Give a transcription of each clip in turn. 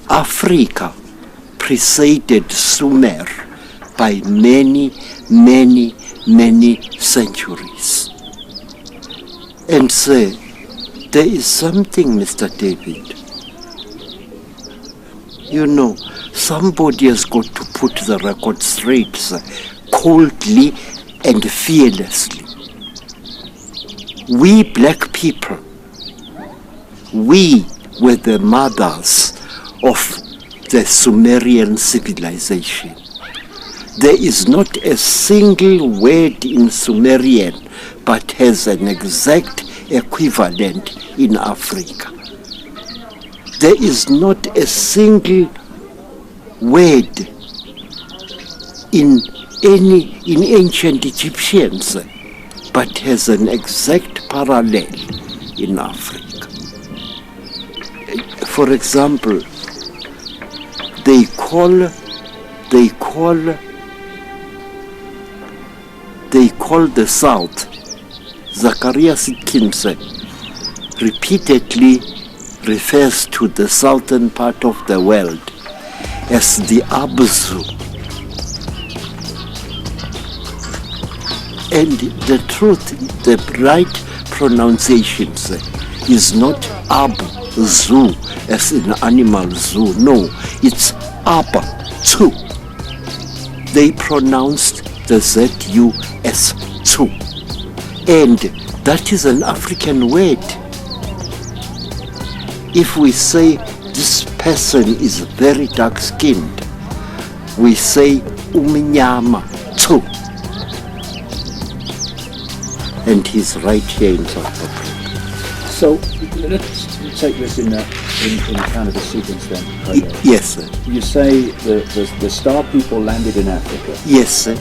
Africa preceded Sumer by many, many, many centuries. And say, there is something, Mr. David. You know, somebody has got to put the record straight, sir, coldly and fearlessly. We black people, we were the mothers of the Sumerian civilization. There is not a single word in Sumerian but has an exact equivalent in Africa. There is not a single word in ancient Egyptians but has an exact parallel in Africa. For example, they call the South, Zachariah Sitkinson repeatedly refers to the southern part of the world as the Abzu. And the truth, the right pronunciation is not Abzu as in animal zoo. No, it's Abzu. They pronounced the ZU as Tsu. And that is an African word. If we say this person is very dark-skinned, we say umnyama Tsu. And he's right here in South Africa. So let's take this in kind of a sequence then. Credo. Yes, sir. You say the Star people landed in Africa. Yes, sir.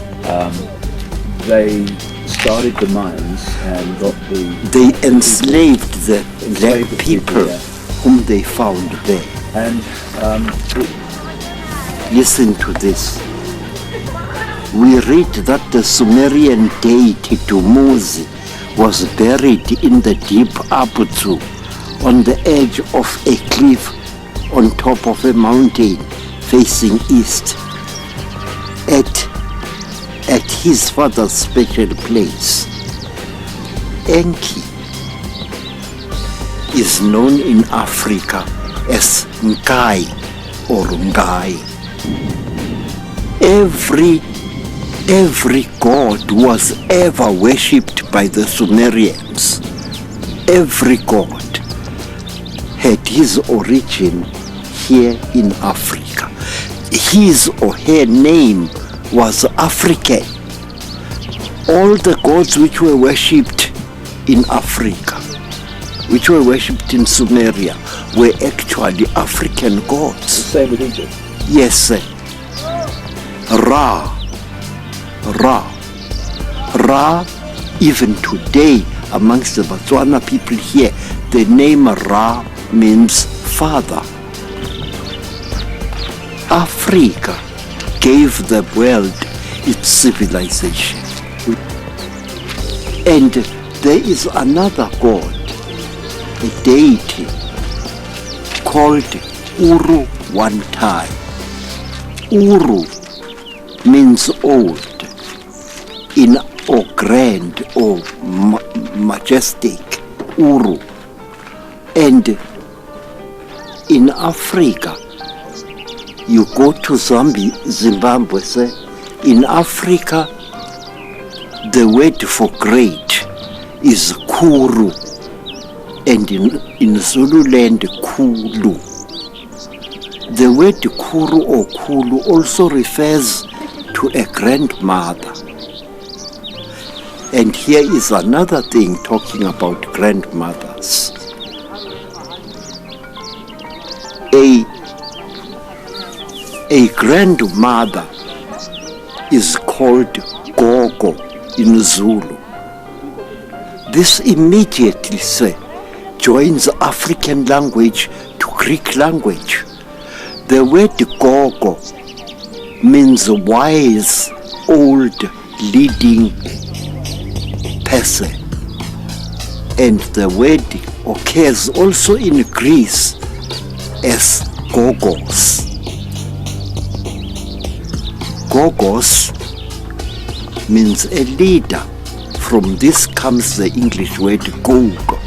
They started the mines and got They enslaved the black people whom they found there. And listen to this. We read that the Sumerian deity Dumuzi was buried in the deep Abzu on the edge of a cliff on top of a mountain facing east at his father's special place. Enki is known in Africa as Nkai or Ngai. Every god was ever worshipped by the Sumerians. Every god had his origin here in Africa. His or her name was African. All the gods which were worshipped in Africa, which were worshipped in Sumeria, were actually African gods. The same with Egypt. Yes, sir. Ra, even today amongst the Botswana people here, the name Ra means father. Africa gave the world its civilization. And there is another god, a deity called Uru Wantai. Uru means old or grand or majestic, Uru. And in Africa, you go to Zimbabwe, in Africa, the word for great is Kuru, and in Zululand, Kulu. The word Kuru or Kulu also refers to a grandmother. And here is another thing talking about grandmothers. A grandmother is called Gogo in Zulu. This immediately joins African language to Greek language. The word Gogo means wise, old, leading person. And the word occurs also in Greece as Gogos. Gogos means a leader. From this comes the English word gogo,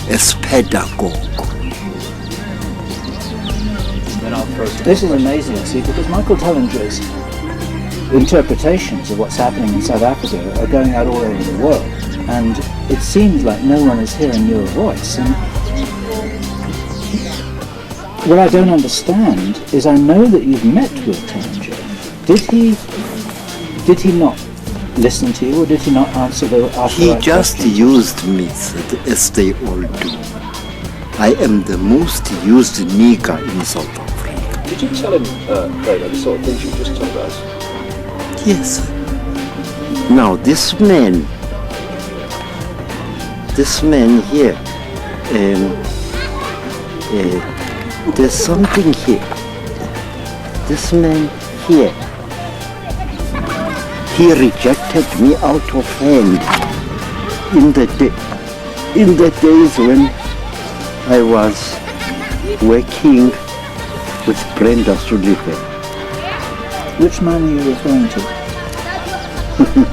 as pedagogue. This is amazing, see, because Michael Tellinger's interpretations of what's happening in South Africa are going out all over the world, and it seems like no one is hearing your voice. And what I don't understand is, I know that you've met with Tellinger. Did he not listen to you, or did he not answer the He just questions? used me as they all do. I am the most used nigger in South Africa. Did you tell him, Credo, the sort of things you just told us? Yes. Now this man here, there's something here. This man here, he rejected me out of hand in the days when I was working with Brenda Sullivan. Which man are you referring to?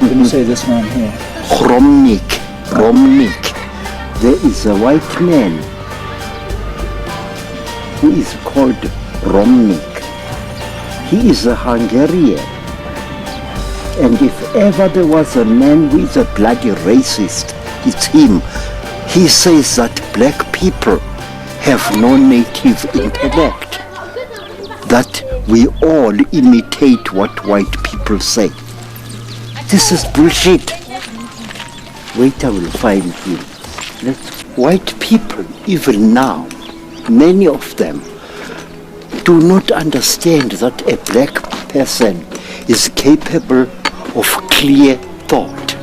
When you say this man here? Romnik. There is a white man who is called Romnik. He is a Hungarian. And if ever there was a man who is a bloody racist, it's him. He says that black people have no native intellect, that we all imitate what white people say. This is bullshit. Wait, I will find him. White people, even now, many of them, do not understand that a black person is capable of clear thought.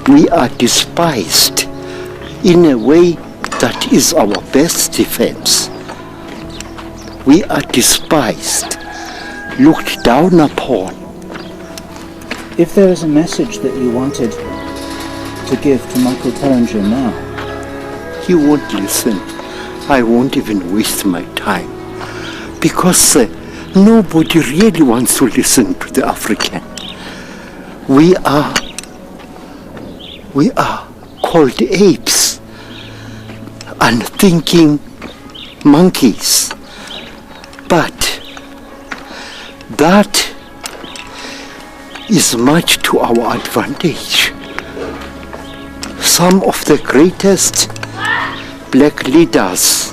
We are despised in a way that is our best defense. We are despised, looked down upon. If there is a message that you wanted to give to Michael Tellinger now, He won't listen. I won't even waste my time, because nobody really wants to listen to the African. We are called apes, unthinking monkeys. But that is much to our advantage. Some of the greatest black leaders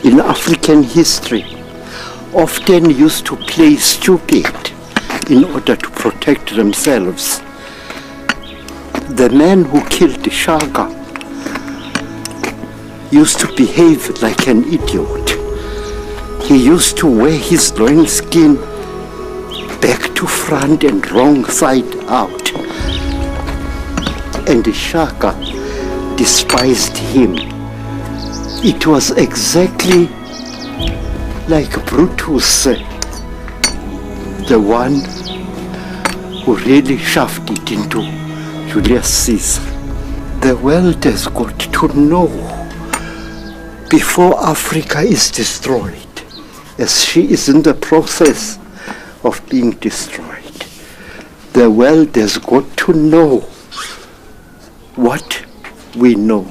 in African history often used to play stupid in order to protect themselves. The man who killed Shaka used to behave like an idiot. He used to wear his loin skin back to front and wrong side out. And Shaka despised him. It was exactly like Brutus, the one who really shoved it into Julius Caesar. The world has got to know, before Africa is destroyed, as she is in the process of being destroyed, the world has got to know what we know.